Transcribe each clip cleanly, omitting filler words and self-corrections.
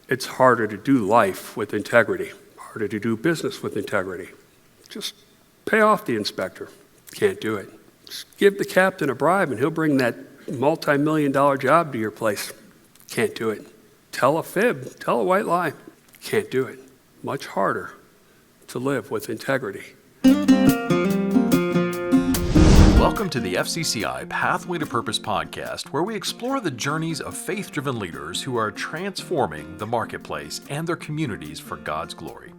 It's harder to do life with integrity, harder to do business with integrity. Just pay off the inspector. Can't do it. Just give the captain a bribe and he'll bring that multi-million-dollar job to your place. Can't do it. Tell a fib, tell a white lie. Can't do it. Much harder to live with integrity. Welcome to the FCCI Pathway to Purpose podcast, where we explore the journeys of faith-driven leaders who are transforming the marketplace and their communities for God's glory.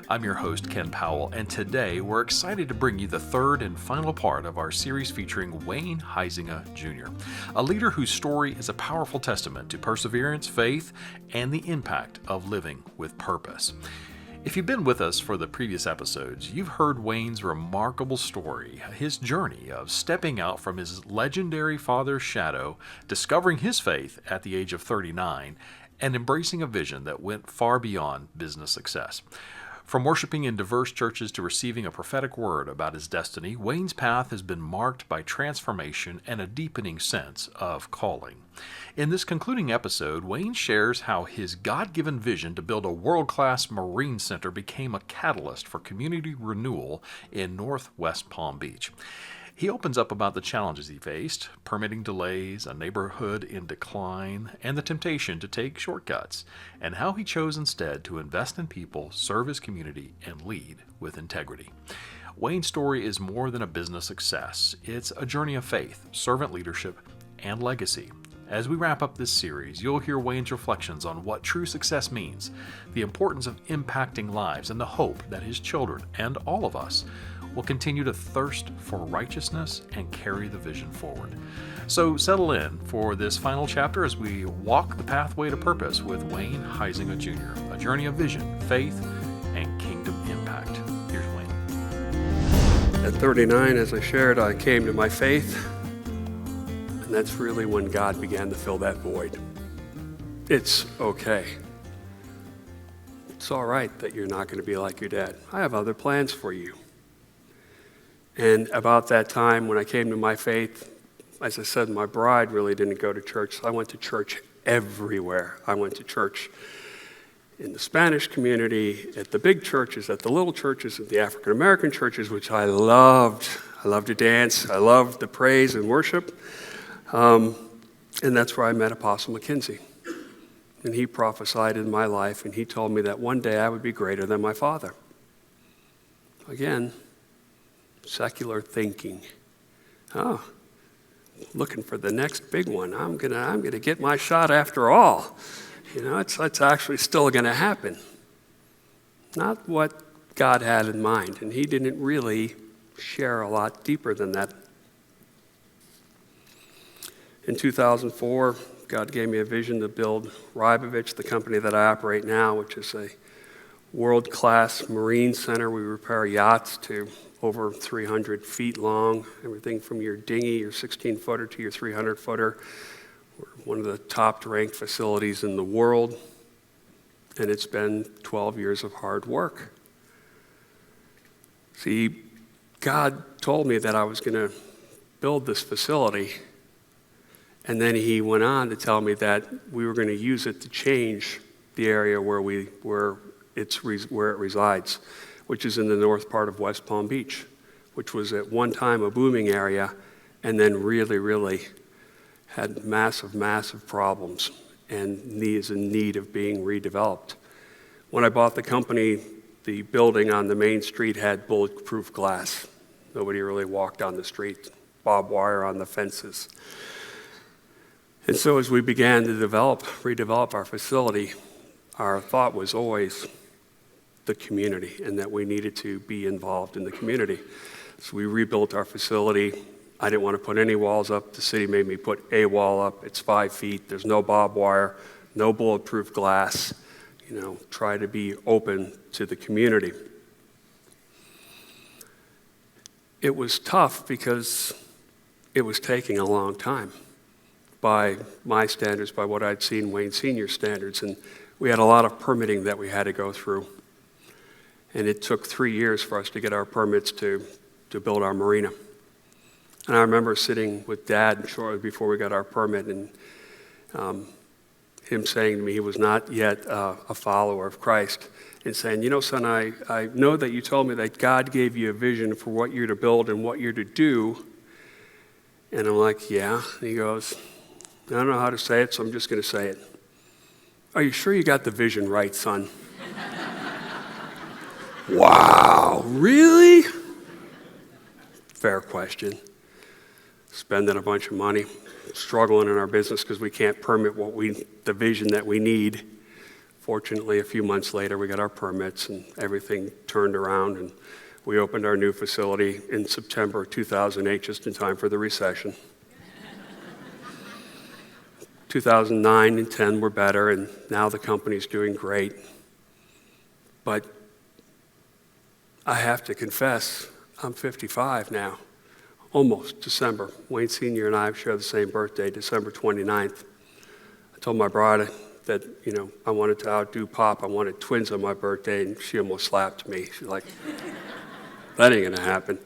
I'm your host, Ken Powell, and today we're excited to bring you the third and final part of our series featuring Wayne Huizenga Jr., a leader whose story is a powerful testament to perseverance, faith, and the impact of living with purpose. If you've been with us for the previous episodes, you've heard Wayne's remarkable story, his journey of stepping out from his legendary father's shadow, discovering his faith at the age of 39, and embracing a vision that went far beyond business success. From worshiping in diverse churches to receiving a prophetic word about his destiny, Wayne's path has been marked by transformation and a deepening sense of calling. In this concluding episode, Wayne shares how his God-given vision to build a world-class Marine Center became a catalyst for community renewal in Northwest Palm Beach. He opens up about the challenges he faced, permitting delays, a neighborhood in decline, and the temptation to take shortcuts, and how he chose instead to invest in people, serve his community, and lead with integrity. Wayne's story is more than a business success. It's a journey of faith, servant leadership, and legacy. As we wrap up this series, you'll hear Wayne's reflections on what true success means, the importance of impacting lives, and the hope that his children, and all of us, will continue to thirst for righteousness and carry the vision forward. So settle in for this final chapter as we walk the pathway to purpose with Wayne Huizenga Jr., a journey of vision, faith, and kingdom impact. Here's Wayne. At 39, as I shared, I came to my faith, and that's really when God began to fill that void. It's okay. It's all right that you're not going to be like your dad. I have other plans for you. And about that time when I came to my faith, as I said, my bride really didn't go to church. So I went to church everywhere. I went to church in the Spanish community, at the big churches, at the little churches, at the African American churches, which I loved. I loved to dance. I loved the praise and worship. And that's where I met Apostle McKenzie. And he prophesied in my life, and he told me that one day I would be greater than my father. Again, secular thinking. Oh, looking for the next big one. I'm gonna get my shot after all. You know, it's actually still gonna happen. Not what God had in mind, and he didn't really share a lot deeper than that. In 2004, God gave me a vision to build Rybovich, the company that I operate now, which is a world-class marine center. We repair yachts to over 300 feet long, everything from your dinghy, your 16-footer, to your 300-footer. We're one of the top-ranked facilities in the world, and it's been 12 years of hard work. See, God told me that I was going to build this facility, and then he went on to tell me that we were going to use it to change the area where it resides, which is in the north part of West Palm Beach, which was at one time a booming area and then really had massive problems and is in need of being redeveloped. When I bought the company, the building on the main street had bulletproof glass. Nobody really walked on the street, barbed wire on the fences. And so as we began to redevelop our facility, our thought was always the community and that we needed to be involved in the community. So we rebuilt our facility. I didn't want to put any walls up. The city made me put a wall up. It's 5 feet. There's no barbed wire, no bulletproof glass. You know, try to be open to the community. It was tough because it was taking a long time by my standards, by what I'd seen Wayne Sr. standards, and we had a lot of permitting that we had to go through. And it took 3 years for us to get our permits to build our marina. And I remember sitting with Dad shortly before we got our permit, and him saying to me he was not yet a follower of Christ, and saying, son, I know that you told me that God gave you a vision for what you're to build and what you're to do. And I'm like, yeah. And he goes, I don't know how to say it, so I'm just going to say it. Are you sure you got the vision right, son? Wow, really? Fair question. Spending a bunch of money, struggling in our business because we can't permit the vision that we need. Fortunately, a few months later, we got our permits and everything turned around, and we opened our new facility in September 2008, just in time for the recession. 2009 and 10 were better, and now the company's doing great. But I have to confess, I'm 55 now, almost December. Wayne Sr. and I share the same birthday, December 29th. I told my bride that, I wanted to outdo Pop. I wanted twins on my birthday, and she almost slapped me. She's like, that ain't gonna happen.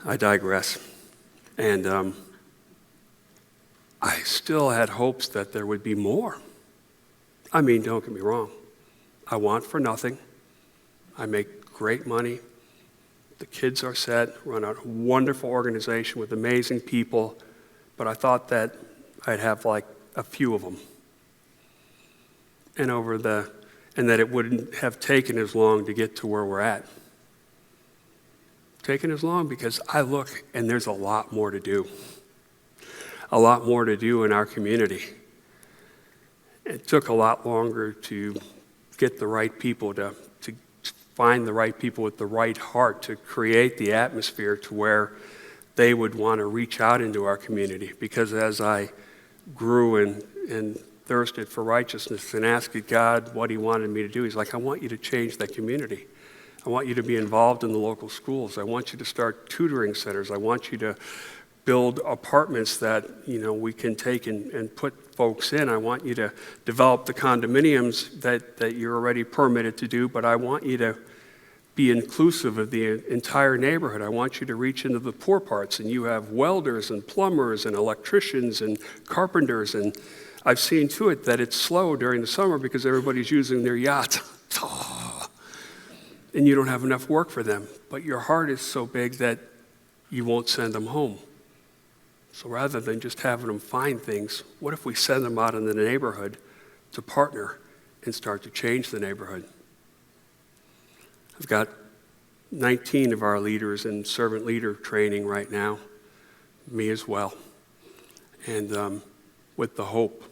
I digress. And I still had hopes that there would be more. I mean, don't get me wrong. I want for nothing. I make great money. The kids are set, run a wonderful organization with amazing people, but I thought that I'd have like a few of them. And that it wouldn't have taken as long to get to where we're at. Taken as long because I look and there's a lot more to do. A lot more to do in our community. It took a lot longer to get the right people to find the right people with the right heart to create the atmosphere to where they would want to reach out into our community. Because as I grew and thirsted for righteousness and asked God what he wanted me to do, he's like, I want you to change that community. I want you to be involved in the local schools. I want you to start tutoring centers. I want you to build apartments that we can take and put folks in. I want you to develop the condominiums that you're already permitted to do, but I want you to be inclusive of the entire neighborhood. I want you to reach into the poor parts, and you have welders and plumbers and electricians and carpenters, and I've seen to it that it's slow during the summer because everybody's using their yacht. And you don't have enough work for them, but your heart is so big that you won't send them home. So rather than just having them find things, what if we send them out in the neighborhood to partner and start to change the neighborhood? I've got 19 of our leaders in servant leader training right now, me as well. And with the hope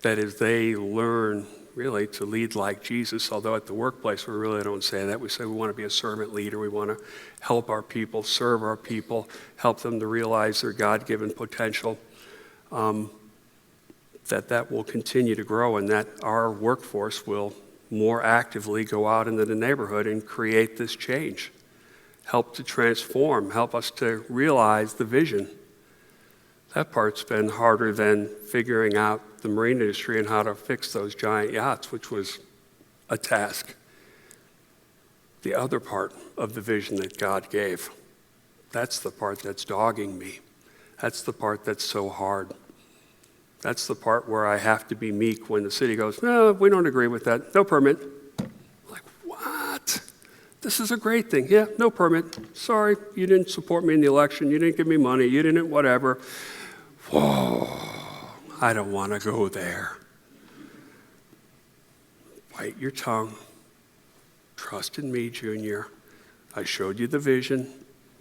that as they learn really to lead like Jesus, although at the workplace we really don't say that. We say we want to be a servant leader. We want to help our people, serve our people, help them to realize their God-given potential, that will continue to grow, and that our workforce will more actively go out into the neighborhood and create this change, help to transform, help us to realize the vision. That part's been harder than figuring out the marine industry and how to fix those giant yachts, which was a task. The other part of the vision that God gave, that's the part that's dogging me. That's the part that's so hard. That's the part where I have to be meek when the city goes, no, we don't agree with that. No permit. I'm like, what? This is a great thing. Yeah, no permit. Sorry, you didn't support me in the election. You didn't give me money. You didn't whatever. Whoa, I don't want to go there. Bite your tongue. Trust in me, Junior. I showed you the vision.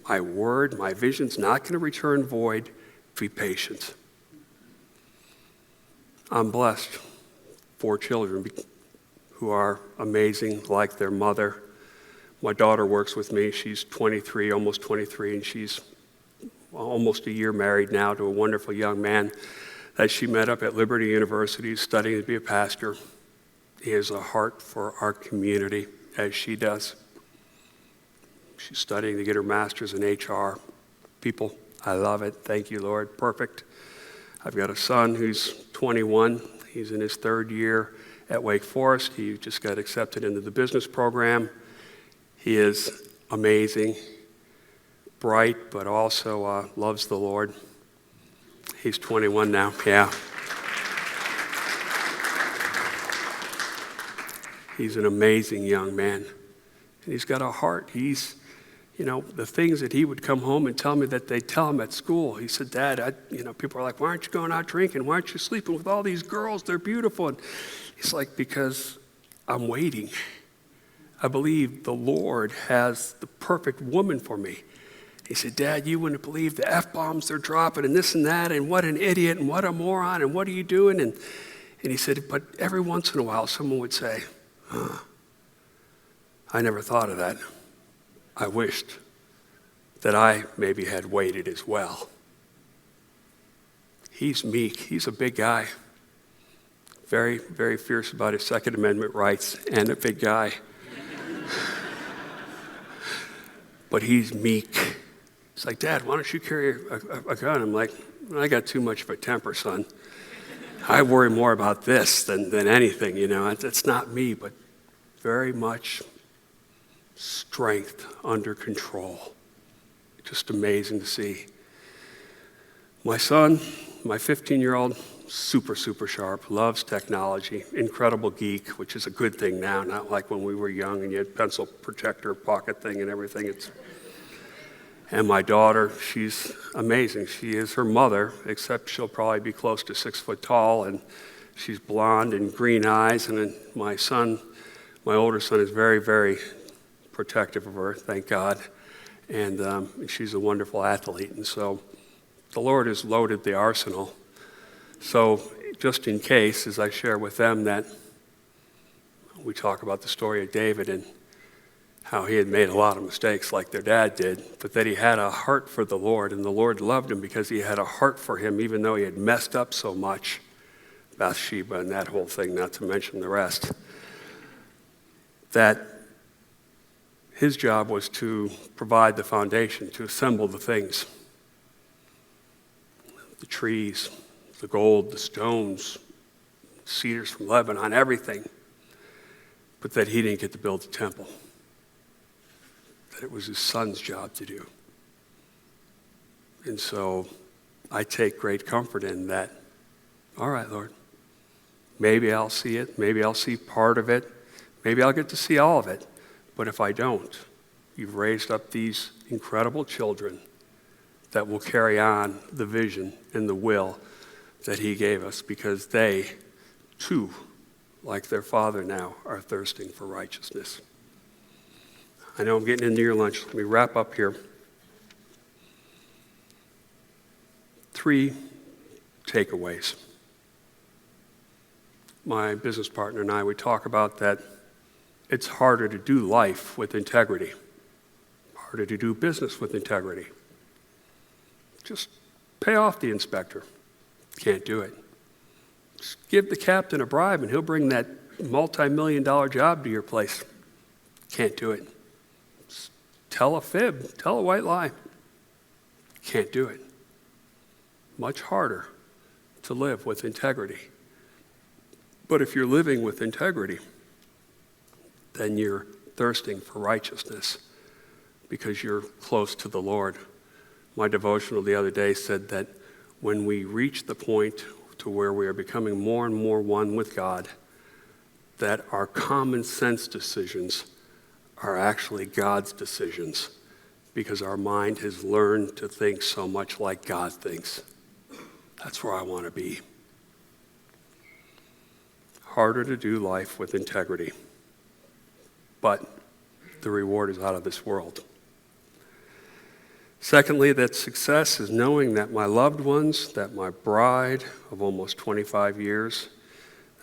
My word, my vision's not going to return void. Be patient. I'm blessed. 4 children who are amazing, like their mother. My daughter works with me. She's 23, almost 23, and she's almost a year married now to a wonderful young man that she met up at Liberty University studying to be a pastor. He has a heart for our community, as she does. She's studying to get her master's in HR. People, I love it. Thank you, Lord. Perfect. I've got a son who's 21. He's in his 3rd year at Wake Forest. He just got accepted into the business program. He is amazing, bright, but also loves the Lord. He's 21 now, yeah. He's an amazing young man. And he's got a heart. The things that he would come home and tell me that they'd tell him at school. He said, Dad, people are like, why aren't you going out drinking? Why aren't you sleeping with all these girls? They're beautiful. And he's like, because I'm waiting. I believe the Lord has the perfect woman for me. He said, Dad, you wouldn't believe the F-bombs they're dropping and this and that and what an idiot and what a moron and what are you doing? And he said, but every once in a while someone would say, I never thought of that. I wished that I maybe had waited as well. He's meek. He's a big guy. Very, very fierce about his Second Amendment rights and a big guy. But he's meek. He's like, Dad, why don't you carry a gun? I'm like, I got too much of a temper, son. I worry more about this than anything, It's not me, but very much strength under control. Just amazing to see. My son, my 15-year-old, super, super sharp, loves technology, incredible geek, which is a good thing now, not like when we were young and you had pencil protector pocket thing and everything. And my daughter, she's amazing. She is her mother, except she'll probably be close to 6 foot tall, and she's blonde and green eyes. And then my older son is very, very protective of her, thank God. And she's a wonderful athlete. And so the Lord has loaded the arsenal. So just in case, as I share with them that we talk about the story of David and how he had made a lot of mistakes like their dad did, but that he had a heart for the Lord, and the Lord loved him because he had a heart for him, even though he had messed up so much, Bathsheba and that whole thing, not to mention the rest, that his job was to provide the foundation, to assemble the things, the trees, the gold, the stones, cedars from Lebanon, everything, but that he didn't get to build the temple. That it was his son's job to do. And so I take great comfort in that. All right, Lord, maybe I'll see it. Maybe I'll see part of it. Maybe I'll get to see all of it. But if I don't, you've raised up these incredible children that will carry on the vision and the will that he gave us, because they, too, like their father now, are thirsting for righteousness. I know I'm getting into your lunch. Let me wrap up here. 3 takeaways. My business partner and I, we talk about that it's harder to do life with integrity, harder to do business with integrity. Just pay off the inspector. Can't do it. Just give the captain a bribe and he'll bring that multi-million-dollar job to your place. Can't do it. Just tell a fib, tell a white lie. Can't do it. Much harder to live with integrity. But if you're living with integrity, then you're thirsting for righteousness because you're close to the Lord. My devotional the other day said that when we reach the point to where we are becoming more and more one with God, that our common sense decisions are actually God's decisions because our mind has learned to think so much like God thinks. That's where I want to be. Harder to do life with integrity, but the reward is out of this world. Secondly, that success is knowing that my loved ones, that my bride of almost 25 years,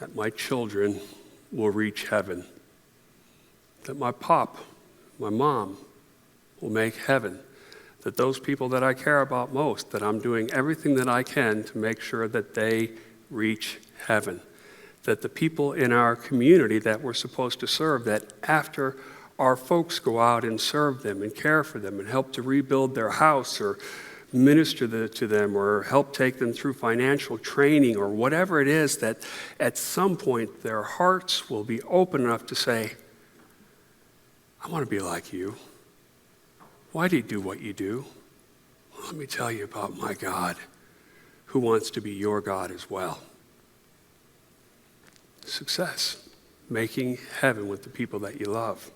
that my children will reach heaven, that my pop, my mom will make heaven, that those people that I care about most, that I'm doing everything that I can to make sure that they reach heaven, that the people in our community that we're supposed to serve, that after our folks go out and serve them and care for them and help to rebuild their house or minister to them or help take them through financial training or whatever it is, that at some point their hearts will be open enough to say, I want to be like you. Why do you do what you do? Well, let me tell you about my God who wants to be your God as well. Success. making heaven with the people that you love.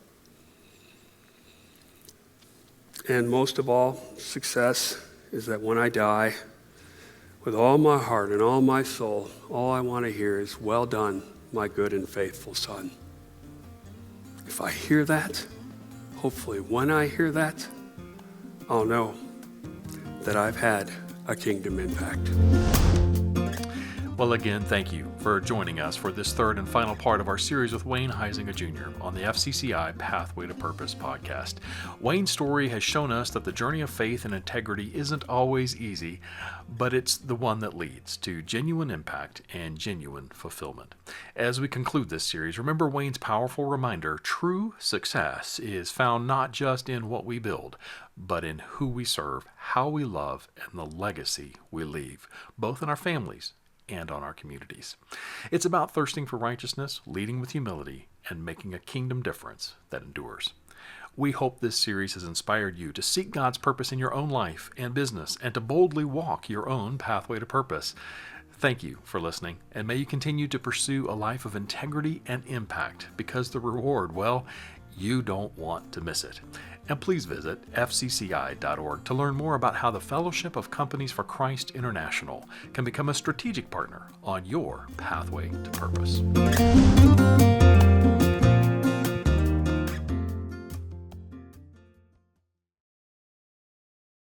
And most of all, success is that when I die, with all my heart and all my soul, all I want to hear is, "Well done, my good and faithful son." If I hear that, hopefully when I hear that, I'll know that I've had a kingdom impact. Well, again, thank you for joining us for this third and final part of our series with Wayne Huizenga Jr. on the FCCI Pathway to Purpose podcast. Wayne's story has shown us that the journey of faith and integrity isn't always easy, but it's the one that leads to genuine impact and genuine fulfillment. As we conclude this series, remember Wayne's powerful reminder: true success is found not just in what we build, but in who we serve, how we love, and the legacy we leave, both in our families and on our communities. It's about thirsting for righteousness, leading with humility, and making a kingdom difference that endures. We hope this series has inspired you to seek God's purpose in your own life and business, and to boldly walk your own pathway to purpose. Thank you for listening, and may you continue to pursue a life of integrity and impact, because the reward, well, you don't want to miss it. And please visit fcci.org to learn more about how the Fellowship of Companies for Christ International can become a strategic partner on your pathway to purpose.